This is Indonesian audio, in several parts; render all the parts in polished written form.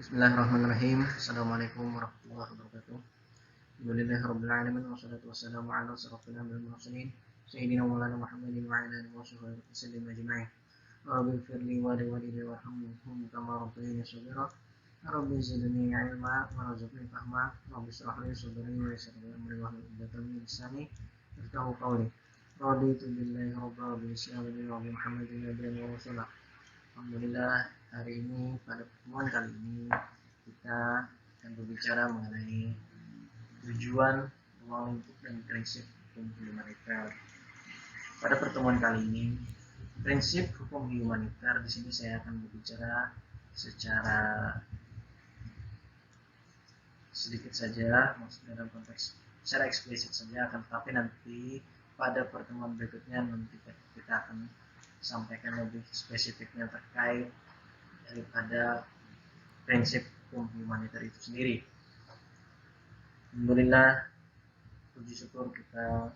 Bismillahirrahmanirrahim. Assalamualaikum warahmatullahi wabarakatuh. Alhamdulillahirabbil alamin wassalatu wassalamu ala asyrofil anbiya'i wal mursalin sayyidina maulana Muhammadin wa ala alihi washabihi wasallam ajma'in. Rabbi ighfirli wa li walidayya warhamhum kama rabbayani shaghira. Rabbi zidni ilma warzuqni fahma. Rabbi shrah li sadri wa yassir li amri wahlul 'uqdatam min lisani yafqahu qawli. Raditu billahi rabban wa bil islam wa bi Muhammadin nabiyyan wa rasula. Alhamdulillah, hari ini pada pertemuan kali ini kita akan berbicara mengenai tujuan, ruang lingkup dan prinsip hukum humaniter. Pada pertemuan kali ini, prinsip hukum humaniter di sini saya akan berbicara secara sedikit saja, maksudnya dalam konteks secara eksplisit saja, akan tetapi nanti pada pertemuan berikutnya nanti kita akan sampaikan lebih spesifiknya terkait daripada prinsip hukum humaniter itu sendiri. Alhamdulillah, puji syukur kita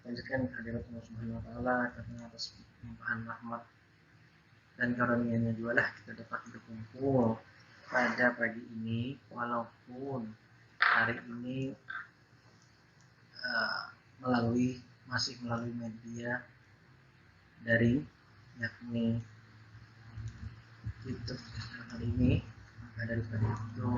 lanjutkan kehadirat Allah Subhanahu wa taala karena atas limpahan rahmat dan karunia-Nya juga lah kita dapat berkumpul pada pagi ini, walaupun hari ini masih melalui media daring, yakni YouTube hari ini. Maka daripada itu,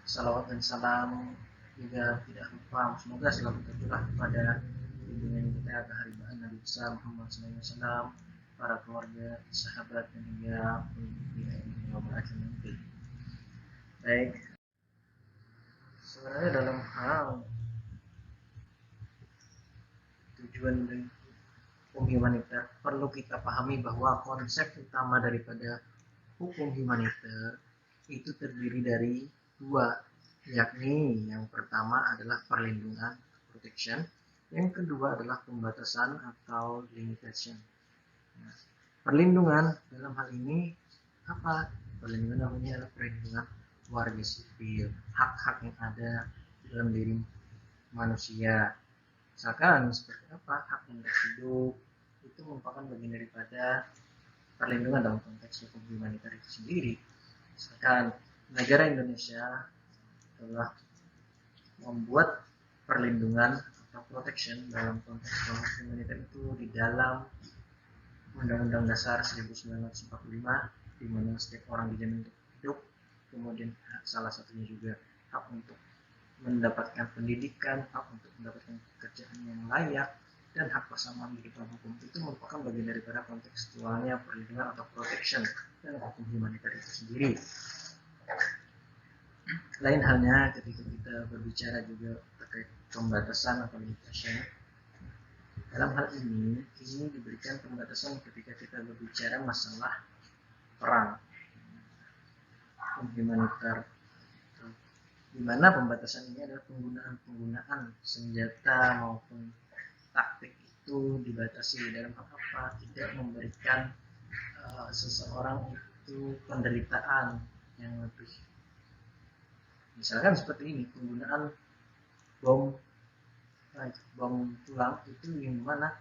salawat dan salam juga tidak lupa semoga selalu tercurah kepada junjungan kita keharibaan Nabi besar Muhammad SAW, para keluarga, sahabat dan hingga pengikut yang berakhir nanti. Baik, sebenarnya dalam hal tujuan dari hukum humaniter perlu kita pahami bahwa konsep utama daripada hukum humaniter itu terdiri dari dua, yakni yang pertama adalah perlindungan, protection, yang kedua adalah pembatasan atau limitation. Nah, perlindungan dalam hal ini apa? Perlindungan namanya adalah perlindungan warga sipil, hak-hak yang ada dalam diri manusia. Misalkan seperti apa? Hak untuk hidup itu merupakan bagian daripada perlindungan dalam konteks hukum humaniter itu sendiri. Misalkan negara Indonesia telah membuat perlindungan atau protection dalam konteks hukum humaniter itu di dalam Undang-Undang Dasar 1945, di mana setiap orang dijamin untuk hidup, kemudian salah satunya juga hak untuk mendapatkan pendidikan, hak untuk mendapatkan pekerjaan yang layak, dan hak persamaan di depan hukum. Itu merupakan bagian daripada kontekstualnya perlindungan atau protection dalam hukum humaniter itu sendiri. Lain halnya ketika kita berbicara juga terkait pembatasan atau limitation. Dalam hal ini diberikan pembatasan ketika kita berbicara masalah perang humaniter, di mana pembatasan ini adalah penggunaan senjata maupun taktik itu dibatasi dalam apa? Tidak memberikan seseorang itu penderitaan yang lebih. Misalkan seperti ini, penggunaan bom tulang itu yang mana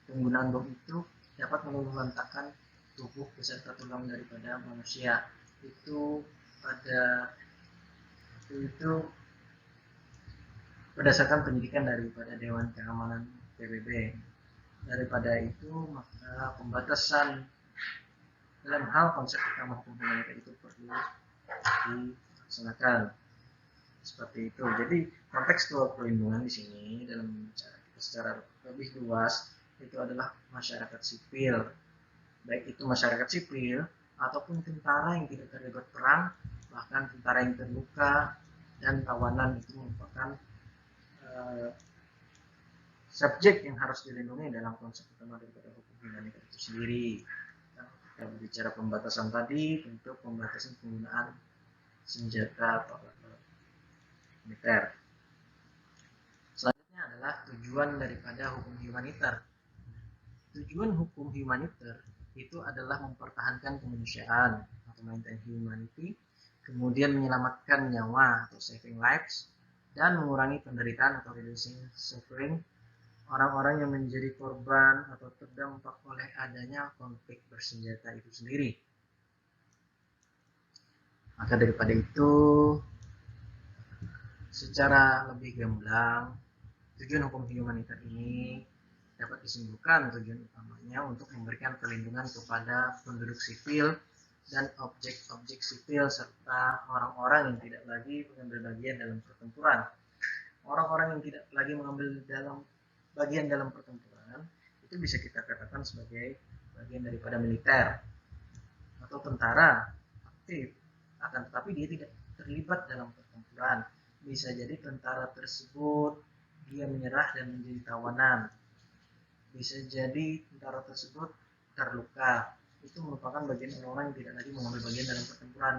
penggunaan bom itu dapat meluluhlantakkan tubuh beserta tulang daripada manusia. Itu berdasarkan penyidikan daripada Dewan Keamanan PBB. Daripada itu, maka pembatasan dalam hal konsep utama hukum humaniter itu perlu dilaksanakan seperti itu. Jadi kontekstual perlindungan di sini dalam bicara kita secara lebih luas itu adalah masyarakat sipil, baik itu masyarakat sipil ataupun tentara yang tidak terlibat perang, bahkan tentara yang terluka dan tawanan itu merupakan subjek yang harus dilindungi dalam konsep utama daripada hukum humaniter itu sendiri. Kita berbicara pembatasan tadi, tentu pembatasan penggunaan senjata atau militer. Selanjutnya adalah tujuan daripada hukum humaniter. Tujuan hukum humaniter itu adalah mempertahankan kemanusiaan atau maintain humanity, kemudian menyelamatkan nyawa atau saving lives, dan mengurangi penderitaan atau reducing suffering orang-orang yang menjadi korban atau terdampak oleh adanya konflik bersenjata itu sendiri. Maka daripada itu, secara lebih gamblang, tujuan hukum humaniter ini dapat disimpulkan tujuan utamanya untuk memberikan perlindungan kepada penduduk sipil dan objek-objek sipil serta orang-orang yang tidak lagi mengambil bagian dalam pertempuran. Orang-orang yang tidak lagi mengambil bagian dalam pertempuran itu bisa kita katakan sebagai bagian daripada militer atau tentara aktif, akan tetapi dia tidak terlibat dalam pertempuran. Bisa jadi tentara tersebut dia menyerah dan menjadi tawanan. Bisa jadi tentara tersebut terluka. Itu merupakan bagian orang-orang yang tidak lagi mengambil bagian dalam pertempuran.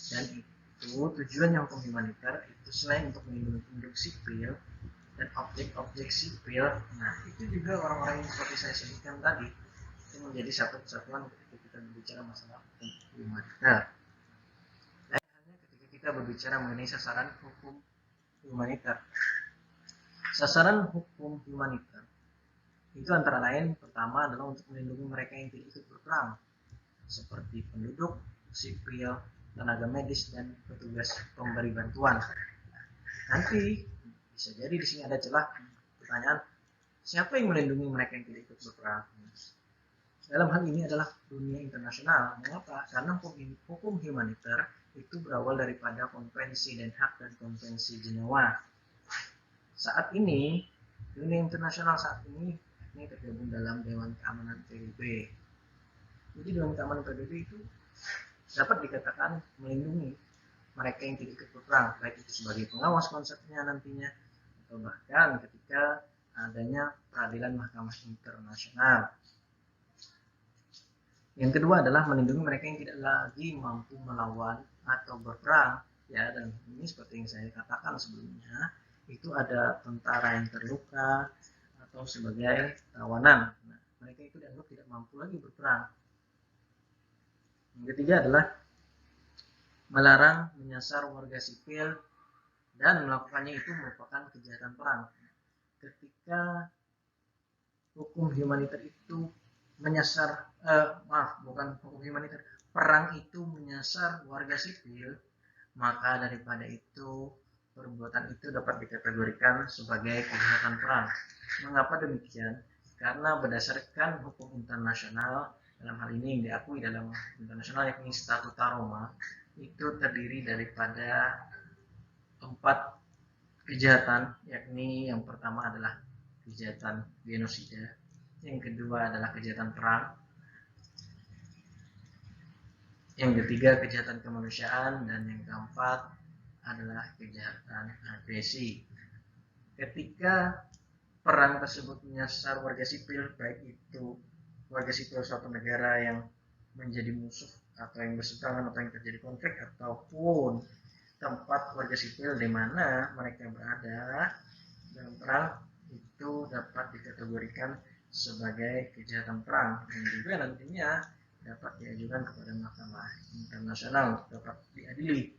Dan itu tujuannya hukum humaniter itu selain untuk melindungi penduduk sipil dan objek-objek sipil, nah itu juga orang-orang yang seperti saya sebutkan tadi itu menjadi satu kesatuan ketika kita berbicara masalah hukum humaniter. Lain halnya ketika kita berbicara mengenai sasaran hukum humaniter. Sasaran hukum humaniter itu antara lain pertama adalah untuk melindungi mereka yang tidak ikut berperang, seperti penduduk sipil, tenaga medis, dan petugas pemberi bantuan. Nanti bisa jadi di sini ada celah pertanyaan, siapa yang melindungi mereka yang tidak ikut berperang? Dalam hal ini adalah dunia internasional. Mengapa? Karena hukum humaniter itu berawal daripada Konvensi Den Haag dan Konvensi Jenewa. Saat ini, dunia internasional saat ini tergabung dalam Dewan Keamanan PBB. Jadi Dewan Keamanan PBB itu dapat dikatakan melindungi mereka yang tidak ikut berperang, baik itu sebagai pengawas konsepnya nantinya, atau bahkan ketika adanya peradilan mahkamah internasional. Yang kedua adalah melindungi mereka yang tidak lagi mampu melawan atau berperang. Ya, dan ini seperti yang saya katakan sebelumnya, itu ada tentara yang terluka atau sebagai tawanan. Nah, mereka itu dianggap tidak mampu lagi berperang. Yang ketiga adalah melarang menyasar warga sipil dan melakukannya itu merupakan kejahatan perang. Ketika hukum humaniter itu menyasar, hukum humaniter, perang itu menyasar warga sipil, maka daripada itu perbuatan itu dapat dikategorikan sebagai kejahatan perang. Mengapa demikian? Karena berdasarkan hukum internasional, dalam hal ini yang diakui dalam internasional yakni Statuta Roma, itu terdiri daripada 4 kejahatan, yakni yang pertama adalah kejahatan genosida, yang kedua adalah kejahatan perang, yang ketiga kejahatan kemanusiaan, dan yang keempat adalah kejahatan agresi. Ketika perang tersebut menyasar warga sipil, baik itu warga sipil suatu negara yang menjadi musuh atau yang berseberangan atau yang terjadi konflik, ataupun tempat warga sipil di mana mereka berada dalam perang, itu dapat dikategorikan sebagai kejahatan perang dan juga nantinya dapat diajukan kepada mahkamah internasional untuk dapat diadili.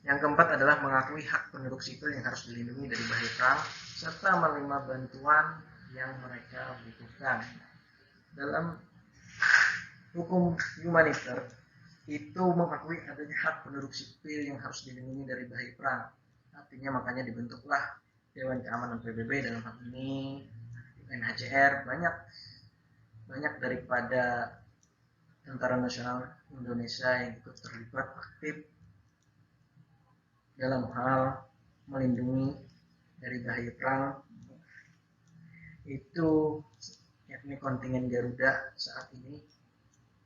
Yang keempat adalah mengakui hak penduduk sipil yang harus dilindungi dari bahaya perang serta menerima bantuan yang mereka butuhkan. Dalam hukum humaniter itu mengakui adanya hak penduduk sipil yang harus dilindungi dari bahaya perang. Artinya makanya dibentuklah Dewan Keamanan PBB, dalam hal ini UNHCR. Banyak daripada Tentara Nasional Indonesia yang ikut terlibat aktif dalam hal melindungi dari bahaya perang. Itu yakni kontingen Garuda saat ini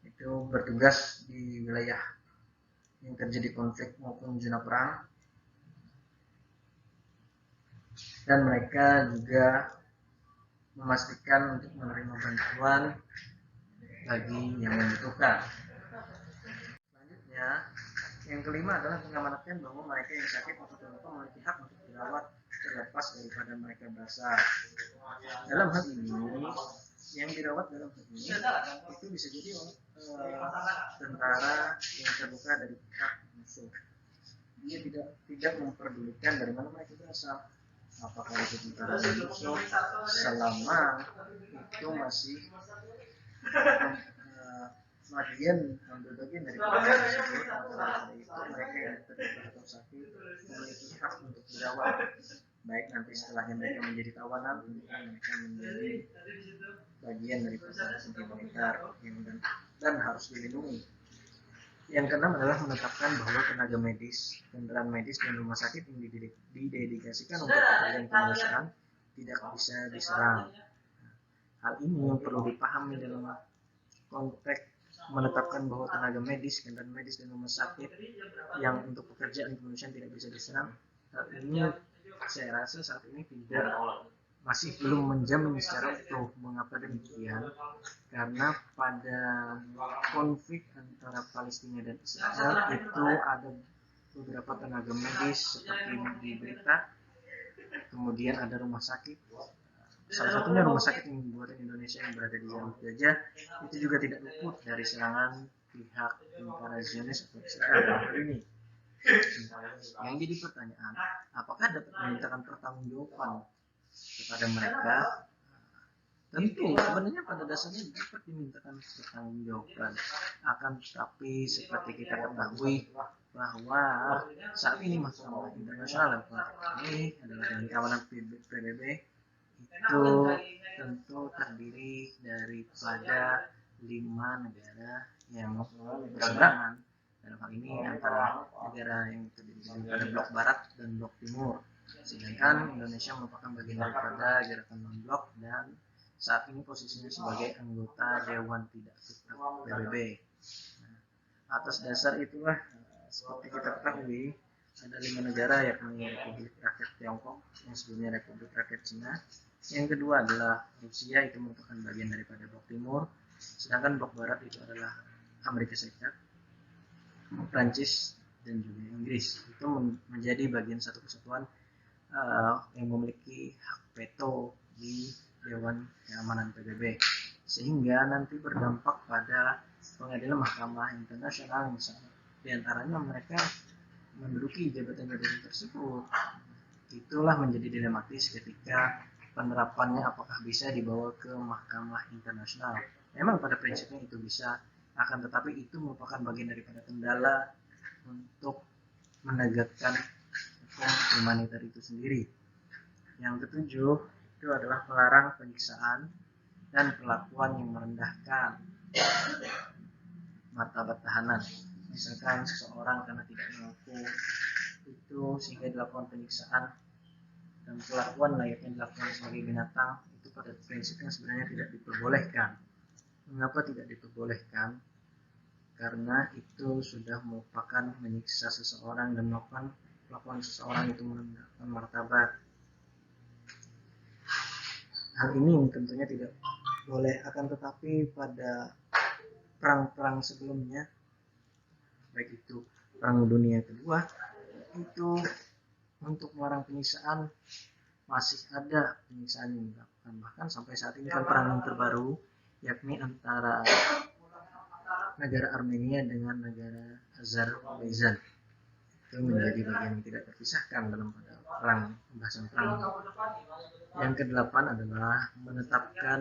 itu bertugas di wilayah yang terjadi konflik maupun zona perang, dan mereka juga memastikan untuk menerima bantuan bagi yang membutuhkan. Selanjutnya, yang kelima adalah mengamanatkan bahwa mereka yang sakit atau terluka memiliki hak untuk dirawat terlepas daripada mereka berasal. Dalam hal ini, yang dirawat dalam hal ini itu bisa jadi tentara yang terluka dari pihak musuh. Dia tidak memperdulikan dari mana mereka berasal, apakah itu tentara musuh, selama itu masih ambil bagian dari perang tersebut, maka itu mereka yang terluka atau sakit memiliki hak untuk dirawat, baik nanti setelahnya mereka menjadi tawanan, mereka menjadi bagian dari proses humaniter dan harus dilindungi. Yang keenam adalah menetapkan bahwa tenaga medis, kendaraan medis dan rumah sakit yang didedikasikan untuk pekerjaan kemanusiaan tidak bisa diserang. Hal ini yang perlu dipahami dalam konteks menetapkan bahwa tenaga medis, kendaraan medis dan rumah sakit yang untuk pekerjaan kemanusiaan tidak bisa diserang. Hal ini saya rasa saat ini masih belum menjamin secara utuh. Mengapa demikian? Karena pada konflik antara Palestina dan Israel itu ada beberapa tenaga medis seperti di berita, kemudian ada rumah sakit, salah satunya rumah sakit yang buatan Indonesia yang berada di Jalur Gaza, itu juga tidak luput dari serangan pihak tentara Zionis atau Israel dalam hal ini. Yang jadi pertanyaan, apakah dapat dimintakan pertanggungjawaban kepada mereka? Tentu sebenarnya pada dasarnya dapat dimintakan pertanggungjawaban, akan tetapi seperti kita ketahui bahwa saat ini Mahkamah Internasional ini adalah dengan kawanan PBB itu tentu terdiri daripada 5 negara yang berseberangan, dalam hal ini antara negara yang terdiri dari blok barat dan blok timur, sedangkan Indonesia merupakan bagian daripada gerakan non-blok dan saat ini posisinya sebagai anggota Dewan Tidak Tetap PBB. Atas dasar itulah seperti kita ketahui ada 5 negara yakni Republik Rakyat Tiongkok, yang sebelumnya Republik Rakyat Cina, yang kedua adalah Rusia, itu merupakan bagian daripada blok timur, sedangkan blok barat itu adalah Amerika Serikat, Prancis dan juga Inggris. Itu menjadi bagian satu kesatuan yang memiliki hak veto di Dewan Keamanan PBB, sehingga nanti berdampak pada pengadilan Mahkamah Internasional, misalnya diantaranya mereka menduduki jabatan-jabatan tersebut. Itulah menjadi dilematis ketika penerapannya apakah bisa dibawa ke Mahkamah Internasional. Memang pada prinsipnya itu bisa, akan tetapi itu merupakan bagian daripada kendala untuk menegakkan hukum humaniter itu sendiri. Yang ketujuh itu adalah melarang penyiksaan dan perlakuan yang merendahkan martabat tahanan. Misalkan seseorang karena tidak mengaku itu sehingga dilakukan penyiksaan dan perlakuan layaknya dilakukan sebagai binatang, itu pada prinsipnya sebenarnya tidak diperbolehkan. Mengapa tidak diperbolehkan? Karena itu sudah merupakan menyiksa seseorang dan melakukan seseorang itu merendahkan martabat. Hal ini tentunya tidak boleh, akan tetapi pada perang-perang sebelumnya, baik itu Perang Dunia Kedua, itu untuk melarang penyiksaan masih ada penyiksaan yang dilakukan. Bahkan sampai saat ini kan perang yang terbaru, yakni antara negara Armenia dengan negara Azerbaijan, itu menjadi bagian yang tidak terpisahkan dalam pembahasan perang. Yang kedelapan adalah menetapkan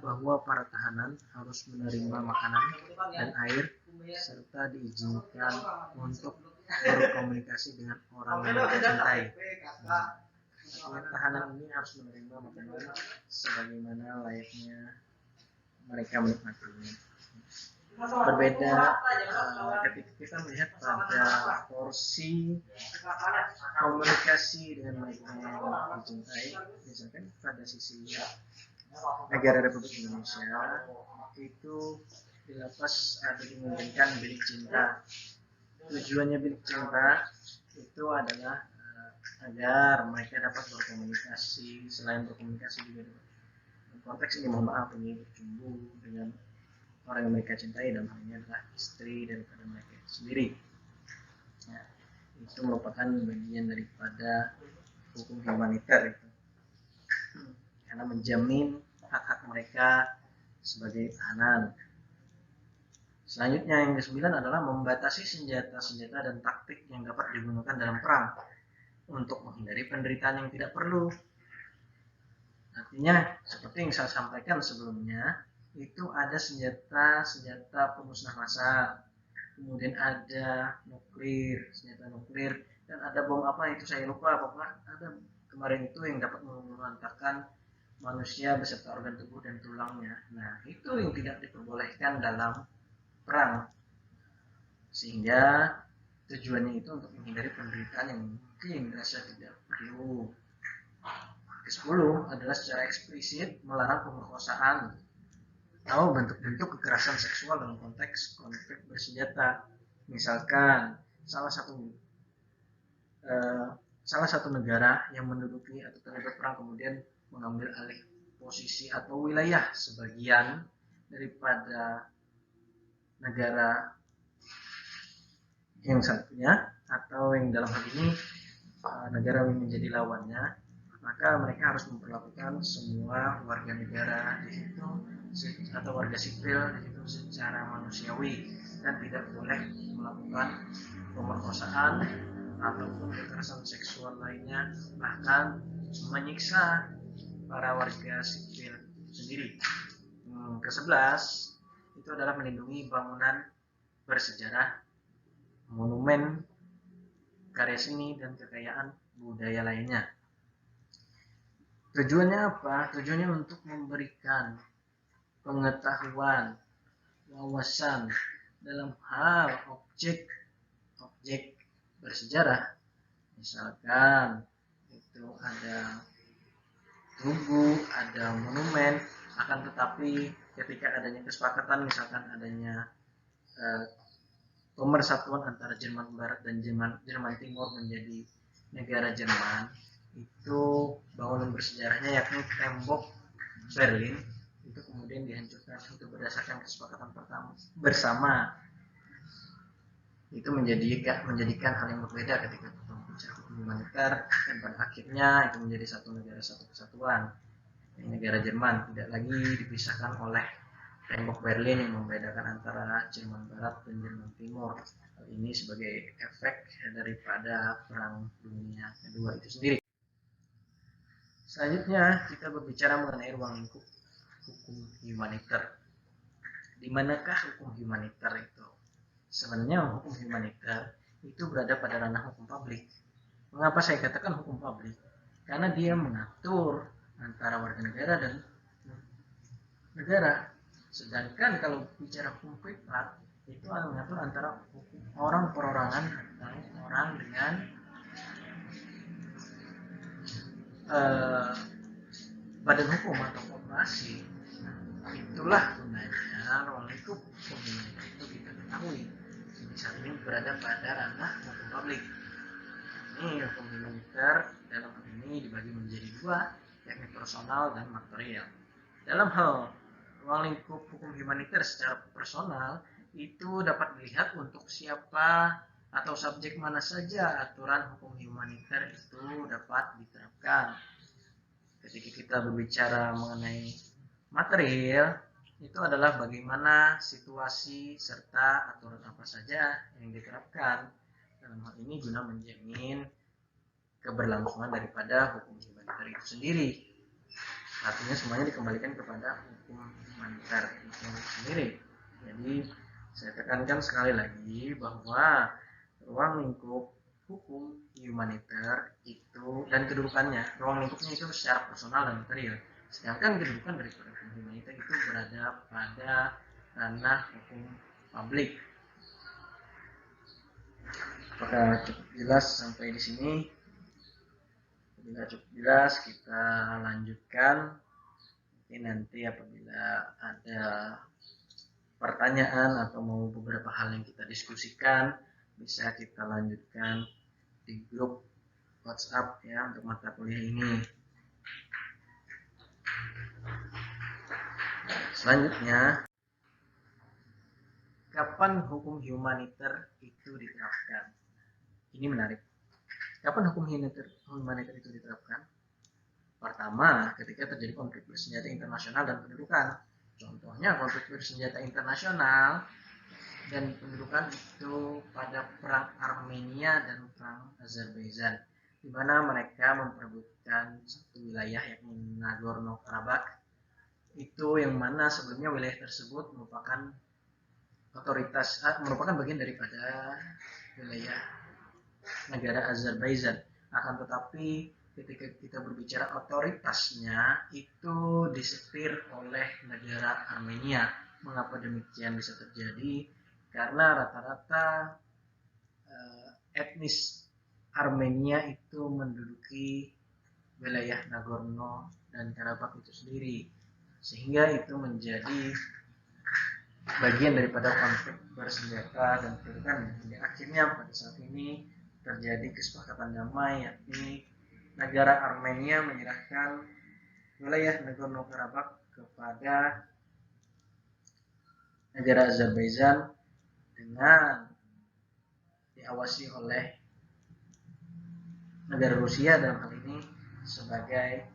bahwa para tahanan harus menerima makanan dan air serta diizinkan untuk berkomunikasi dengan orang yang mereka cintai. Tahanan ini harus menerima makanan sebagaimana layaknya mereka menikmatinya. Berbeda ketika kita melihat pada porsi komunikasi dengan mereka yang dicintai, misalkan pada sisi negara Republik Indonesia itu di lapas ada dimungkinkan bilik cinta. Tujuannya bilik cinta itu adalah agar mereka dapat berkomunikasi, selain berkomunikasi juga dalam konteks ini mohon maaf ini bercumbu dengan orang yang mereka cintai, dan hal ini adalah istri daripada mereka sendiri. Ya, itu merupakan bagian daripada hukum humaniter itu, karena menjamin hak-hak mereka sebagai tahanan. Selanjutnya yang ke-9 adalah membatasi senjata-senjata dan taktik yang dapat digunakan dalam perang untuk menghindari penderitaan yang tidak perlu. Artinya seperti yang saya sampaikan sebelumnya, itu ada senjata pemusnah massal, kemudian ada senjata nuklir, dan ada bom apa itu saya lupa, pokoknya ada kemarin itu yang dapat melantarkan manusia beserta organ tubuh dan tulangnya. Nah, itu yang tidak diperbolehkan dalam perang, sehingga tujuannya itu untuk menghindari penderitaan yang mungkin dirasa tidak perlu. Ke-10 adalah secara eksplisit melarang pemerkosaan atau bentuk-bentuk kekerasan seksual dalam konteks konflik bersenjata. Misalkan salah satu negara yang menduduki atau terlibat perang kemudian mengambil alih posisi atau wilayah sebagian daripada negara yang satunya, atau yang dalam hal ini negara yang menjadi lawannya, maka mereka harus memperlakukan semua warga negara di situ atau warga sipil di situ secara manusiawi dan tidak boleh melakukan pemerkosaan ataupun kekerasan seksual lainnya, bahkan menyiksa para warga sipil sendiri. Ke-11 itu adalah melindungi bangunan bersejarah, monumen, karya seni, dan kekayaan budaya lainnya. Tujuannya apa? Tujuannya untuk memberikan pengetahuan, wawasan dalam hal objek bersejarah. Misalkan itu ada tugu, ada monumen, akan tetapi ketika adanya kesepakatan, misalkan adanya pemersatuan antara Jerman Barat dan Jerman Timur menjadi negara Jerman, itu bangunan bersejarahnya yakni tembok Berlin itu kemudian dihancurkan itu berdasarkan kesepakatan pertama bersama. Itu menjadikan hal yang berbeda ketika bicara hukum humaniter, dan pada akhirnya itu menjadi satu negara satu kesatuan, negara Jerman, tidak lagi dipisahkan oleh tembok Berlin yang membedakan antara Jerman Barat dan Jerman Timur. Hal ini sebagai efek daripada Perang Dunia Kedua itu sendiri. Selanjutnya kita berbicara mengenai ruang lingkup hukum humaniter. Di manakah hukum humaniter itu? Sebenarnya hukum humaniter itu berada pada ranah hukum publik. Mengapa saya katakan hukum publik? Karena dia mengatur antara warga negara dan negara. Sedangkan kalau bicara hukum privat itu mengatur antara orang perorangan atau orang dengan badan hukum atau korporasi. Itulah gunanya ruang lingkup hukum humaniter itu kita ketahui. Saat ini berada pada ranah hukum publik. Ini hukum humaniter dalam hal ini dibagi menjadi dua, yakni personal dan material. Dalam hal ruang lingkup hukum humaniter secara personal itu dapat dilihat untuk siapa atau subjek mana saja aturan hukum humaniter itu dapat diterapkan. Ketika kita berbicara mengenai material, itu adalah bagaimana situasi serta aturan apa saja yang diterapkan dalam hal ini guna menjamin keberlangsungan daripada hukum humaniter itu sendiri. Artinya semuanya dikembalikan kepada hukum humaniter itu sendiri. Jadi saya tekankan sekali lagi bahwa ruang lingkup hukum humaniter itu dan kedudukannya, ruang lingkupnya itu secara personal dan material. Sedangkan kedudukan daripada hukum humaniter itu berada pada ranah hukum publik. Apakah cukup jelas sampai di sini? Bila cukup jelas, kita lanjutkan. Nanti apabila ada pertanyaan atau mau beberapa hal yang kita diskusikan, bisa kita lanjutkan di grup WhatsApp ya untuk mata kuliah ini. Selanjutnya, kapan hukum humaniter itu diterapkan? Ini menarik. Kapan hukum humaniter itu diterapkan? Pertama, ketika terjadi konflik bersenjata internasional dan pendudukan. Contohnya konflik bersenjata internasional dan pendudukan itu pada perang Armenia dan perang Azerbaijan, di mana mereka memperebutkan satu wilayah yakni Nagorno-Karabakh itu yang mana sebelumnya wilayah tersebut merupakan merupakan bagian daripada wilayah negara Azerbaijan. Akan tetapi ketika kita berbicara otoritasnya itu disetir oleh negara Armenia. Mengapa demikian bisa terjadi? Karena rata-rata etnis Armenia itu menduduki wilayah Nagorno dan Karabakh itu sendiri, sehingga itu menjadi bagian daripada konflik bersenjata dan kedudukan. Jadi akhirnya pada saat ini terjadi kesepakatan damai, yakni negara Armenia menyerahkan wilayah Nagorno-Karabakh kepada negara Azerbaijan dengan diawasi oleh negara Rusia dalam hal ini sebagai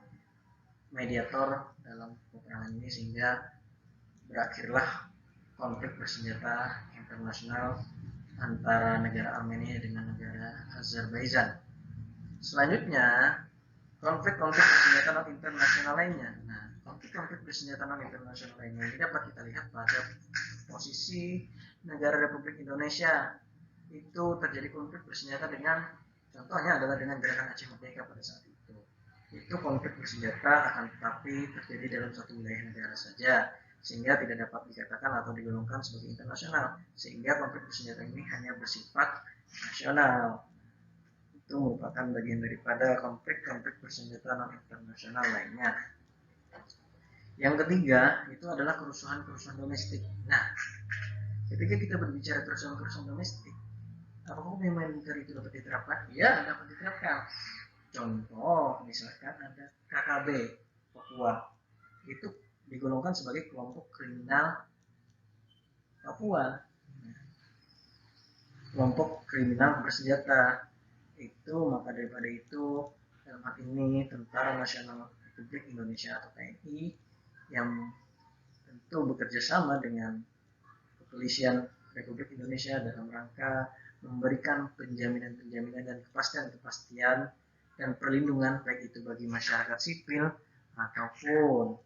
mediator dalam peperangan ini, sehingga berakhirlah konflik bersenjata internasional antara negara Armenia dengan negara Azerbaijan. Selanjutnya, konflik-konflik bersenjata non internasional lainnya. Nah, konflik-konflik bersenjata non internasional lainnya ini dapat kita lihat pada posisi negara Republik Indonesia. Itu terjadi konflik bersenjata dengan, contohnya adalah dengan gerakan Aceh Merdeka pada saat itu. Itu konflik bersenjata akan tetapi terjadi dalam satu wilayah negara saja, sehingga tidak dapat dikatakan atau digolongkan sebagai internasional, sehingga konflik bersenjata ini hanya bersifat nasional. Itu merupakan bagian daripada konflik-konflik bersenjata non internasional lainnya. Yang ketiga itu adalah kerusuhan-kerusuhan domestik. Nah, ketika kita berbicara kerusuhan-kerusuhan domestik, apakah hukum militer itu dapat diterapkan? Ya, dapat diterapkan. Contoh, misalkan ada KKB Papua, itu digolongkan sebagai kelompok kriminal Papua, kelompok kriminal bersenjata. Itu maka daripada itu dalam hal ini Tentara Nasional Republik Indonesia atau TNI yang tentu bekerja sama dengan Kepolisian Republik Indonesia dalam rangka memberikan penjaminan-penjaminan dan kepastian-kepastian dan perlindungan baik itu bagi masyarakat sipil ataupun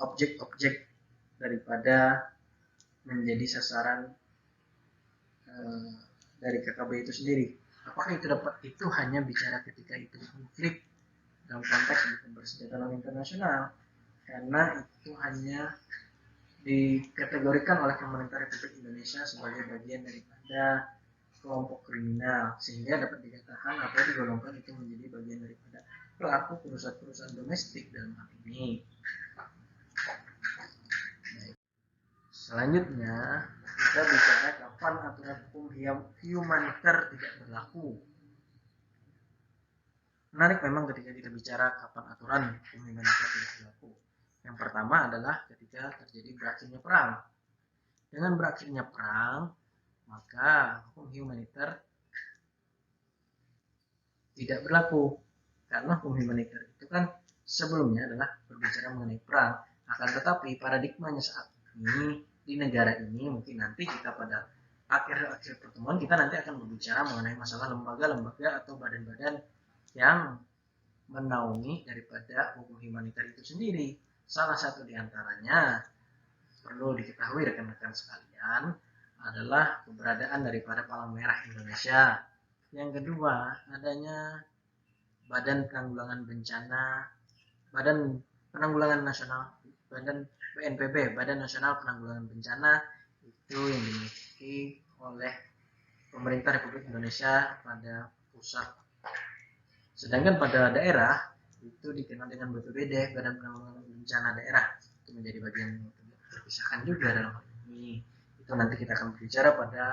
objek-objek daripada menjadi sasaran dari KKB itu sendiri. Apakah itu dapat, itu hanya bicara ketika itu konflik dalam konteks bukan bersenjata non internasional, karena itu hanya dikategorikan oleh pemerintah Republik Indonesia sebagai bagian daripada kelompok kriminal, sehingga dapat dikatakan atau digolongkan itu menjadi bagian daripada pelaku kerusuhan domestik dalam hal ini. Selanjutnya kita bicara kapan aturan hukum humaniter tidak berlaku. Menarik memang ketika kita bicara kapan aturan hukum humaniter tidak berlaku. Yang pertama adalah ketika terjadi berakhirnya perang. Dengan berakhirnya perang, maka hukum humaniter tidak berlaku. Karena hukum humaniter itu kan sebelumnya adalah berbicara mengenai perang. Akan tetapi paradigmanya saat ini di negara ini, mungkin nanti kita pada akhir pertemuan kita nanti akan berbicara mengenai masalah lembaga-lembaga atau badan-badan yang menaungi daripada hukum humaniter itu sendiri. Salah satu diantaranya perlu diketahui rekan-rekan sekalian adalah keberadaan daripada Palang Merah Indonesia. Yang kedua, adanya Badan Penanggulangan Bencana, Badan Penanggulangan Nasional, Badan BNPB, Badan Nasional Penanggulangan Bencana, itu yang dimiliki oleh pemerintah Republik Indonesia pada pusat. Sedangkan pada daerah itu dikenal dengan BPBD, Badan Penanggulangan Bencana Daerah. Itu menjadi bagian yang terpisahkan juga dalam hal ini. Itu nanti kita akan berbicara pada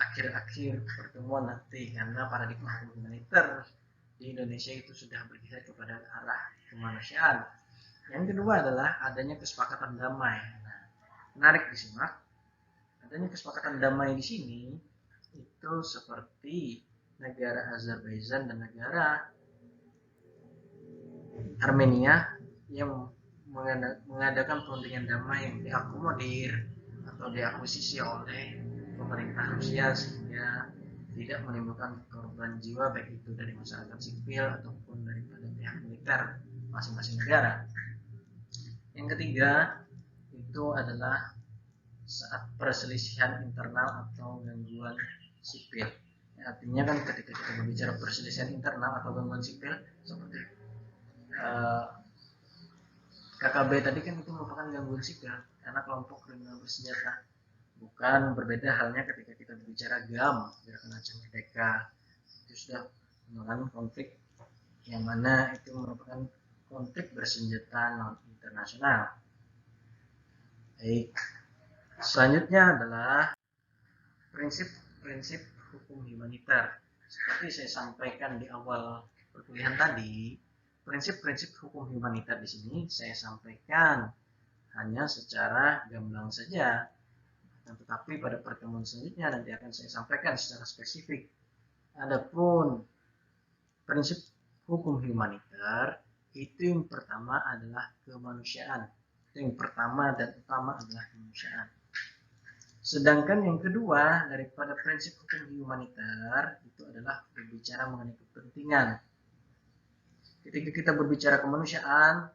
akhir-akhir pertemuan nanti, karena paradigma humaniter di Indonesia itu sudah bergeser kepada arah kemanusiaan. Yang kedua adalah adanya kesepakatan damai. Nah, menarik disimak. Adanya kesepakatan damai di sini itu seperti negara Azerbaijan dan negara Armenia yang mengadakan perundingan damai yang diakomodir atau diakuisisi oleh pemerintah Rusia, sehingga tidak menimbulkan korban jiwa baik itu dari masyarakat sipil ataupun daripada pihak militer. masing-masing negara. Yang ketiga itu adalah saat perselisihan internal atau gangguan sipil. Artinya kan ketika kita berbicara perselisihan internal atau gangguan sipil seperti KKB tadi kan itu merupakan gangguan sipil karena kelompok kriminal bersenjata. Bukan berbeda halnya ketika kita berbicara GAM, Gerakan Aceh Merdeka, itu sudah merupakan konflik yang mana itu merupakan konflik bersenjata non internasional. Baik, selanjutnya adalah prinsip-prinsip hukum humaniter. Seperti saya sampaikan di awal perkuliahan tadi, prinsip-prinsip hukum humaniter di sini saya sampaikan hanya secara gamblang saja. Tetapi pada pertemuan selanjutnya nanti akan saya sampaikan secara spesifik. Adapun prinsip hukum humaniter itu yang pertama adalah kemanusiaan. Yang pertama dan utama adalah kemanusiaan. Sedangkan yang kedua daripada prinsip hukum humaniter itu adalah berbicara mengenai kepentingan. Ketika kita berbicara kemanusiaan,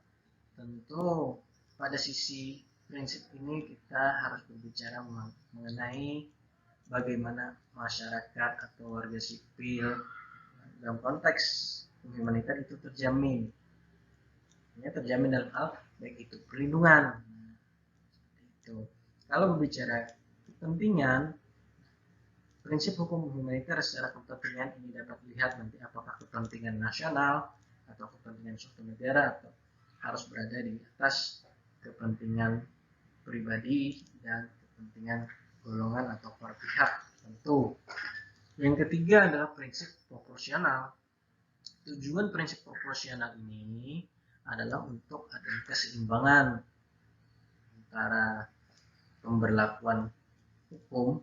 tentu pada sisi prinsip ini kita harus berbicara mengenai bagaimana masyarakat atau warga sipil dalam konteks humaniter itu terjamin. Ya, terjamin dalam hal baik itu perlindungan. Itu. Kalau berbicara kepentingan, prinsip hukum humaniter secara kepentingan ini dapat dilihat nanti apakah kepentingan nasional atau kepentingan suatu negara atau harus berada di atas kepentingan pribadi dan kepentingan golongan atau per pihak tentu. Yang ketiga adalah prinsip proporsional. Tujuan prinsip proporsional ini adalah untuk adanya keseimbangan antara pemberlakuan hukum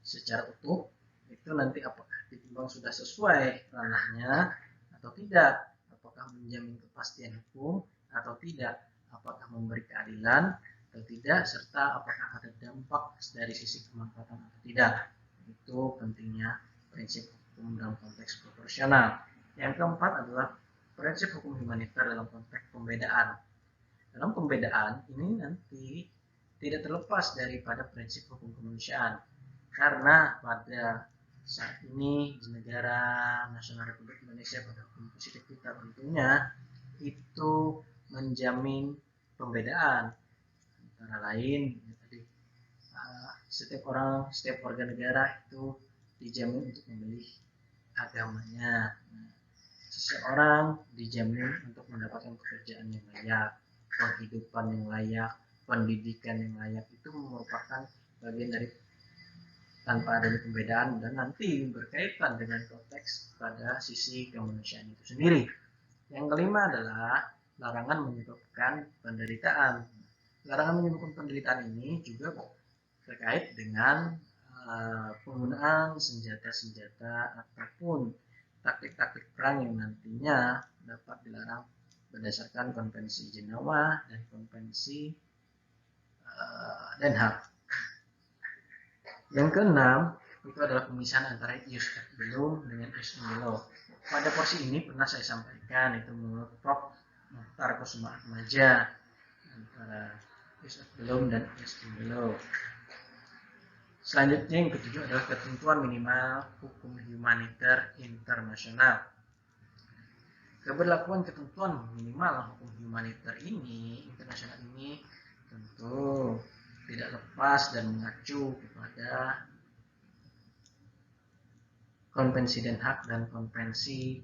secara utuh itu nanti apakah ditimbang sudah sesuai ranahnya atau tidak, apakah menjamin kepastian hukum atau tidak, apakah memberi keadilan atau tidak, serta apakah ada dampak dari sisi kemanfaatan atau tidak. Itu pentingnya prinsip hukum dalam konteks proporsional. Yang keempat adalah prinsip hukum humaniter dalam konteks pembedaan. Dalam pembedaan ini nanti tidak terlepas daripada prinsip hukum kemanusiaan, karena pada saat ini di negara Nasional Republik Indonesia pada hukum positif kita tentunya itu menjamin pembedaan antara lain tadi setiap warga negara itu dijamin untuk memilih agamanya. Seseorang dijamin untuk mendapatkan pekerjaan yang layak, penghidupan yang layak, pendidikan yang layak. Itu merupakan bagian dari tanpa adanya pembedaan dan nanti berkaitan dengan konteks pada sisi kemanusiaan itu sendiri. Yang kelima adalah larangan menyebabkan penderitaan. Larangan menyebabkan penderitaan ini juga terkait dengan penggunaan senjata-senjata ataupun taktik-taktik perang yang nantinya dapat dilarang berdasarkan Konvensi Jenewa dan Konvensi Den Haag. Yang keenam itu adalah pemisahan antara ius et bellum dengan ius in bello. Pada porsi ini pernah saya sampaikan itu menurut Prof. Mukhtar Kusuma-Atmaja antara ius et bellum dan ius in bello. Selanjutnya yang ketujuh adalah ketentuan minimal hukum humaniter internasional. Keberlakuan ketentuan minimal hukum humaniter ini internasional ini tentu tidak lepas dan mengacu kepada Konvensi Den Haag dan Konvensi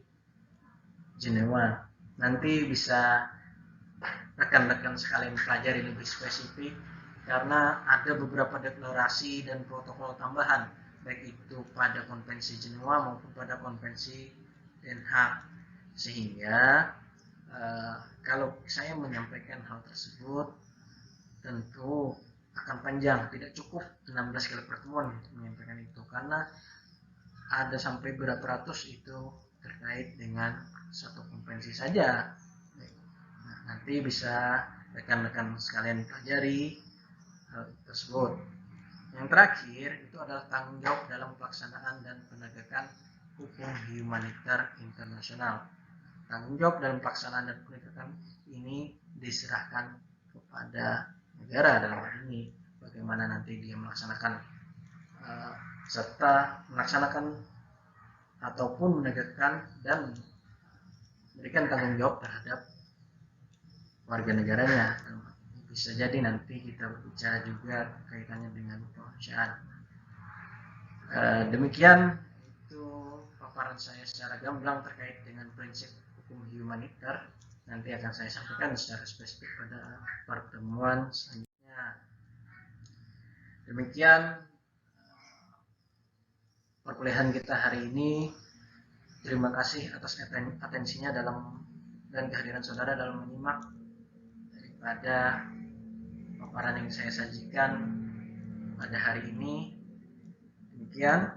Jenewa. Nanti bisa rekan-rekan sekalian pelajari lebih spesifik karena ada beberapa deklarasi dan protokol tambahan baik itu pada Konvensi Jenewa maupun pada Konvensi Den Haag, sehingga kalau saya menyampaikan hal tersebut tentu akan panjang, tidak cukup 16 kali pertemuan untuk menyampaikan itu karena ada sampai berapa ratus itu terkait dengan satu konvensi saja. Nah, nanti bisa rekan-rekan sekalian pelajari hal tersebut. Yang terakhir itu adalah tanggung jawab dalam pelaksanaan dan penegakan hukum humaniter internasional. tanggung jawab dalam pelaksanaan dan penegakan ini diserahkan kepada negara. Dalam hal ini bagaimana nanti dia melaksanakan serta melaksanakan ataupun menegakkan dan memberikan tanggung jawab terhadap warga negaranya. Bisa jadi nanti kita berbicara juga kaitannya dengan kemanusiaan. Demikian itu paparan saya secara gamblang terkait dengan prinsip hukum humaniter. Nanti akan saya sampaikan secara spesifik pada pertemuan selanjutnya. Demikian perkuliahan kita hari ini. Terima kasih atas atensinya dan kehadiran saudara dalam menyimak daripada paparan yang saya sajikan pada hari ini. Demikian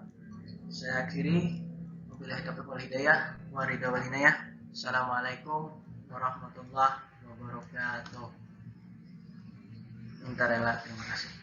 saya akhiri. Wabillahi taufiq wal hidayah wa ridha wal inayah. Assalamualaikum warahmatullahi wabarakatuh. Terima kasih.